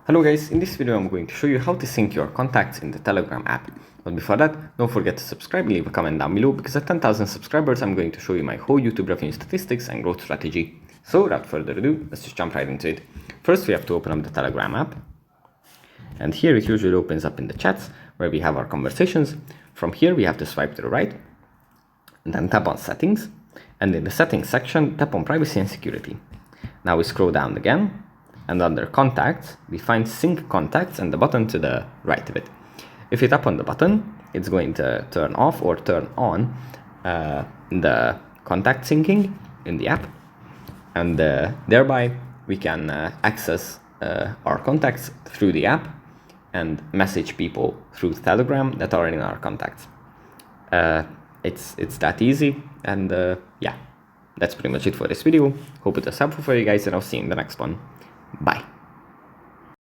Hello guys, in this video I'm going to show you how to sync your contacts in the Telegram app. But before that, don't forget to subscribe and leave a comment down below, because at 10,000 subscribers I'm going to show you my whole YouTube revenue statistics and growth strategy. So without further ado, let's just jump right into it. First we have to open up the Telegram app. And here it usually opens up in the chats where we have our conversations. From here we have to swipe to the right and then tap on settings. And in the settings section, tap on privacy and security. Now we scroll down again. And under contacts, we find sync contacts and the button to the right of it. If you tap on the button, it's going to turn off or turn on the contact syncing in the app. And thereby we can access our contacts through the app and message people through Telegram that are in our contacts. It's that easy, and yeah, that's pretty much it for this video. Hope it was helpful for you guys, and I'll see you in the next one. Bye.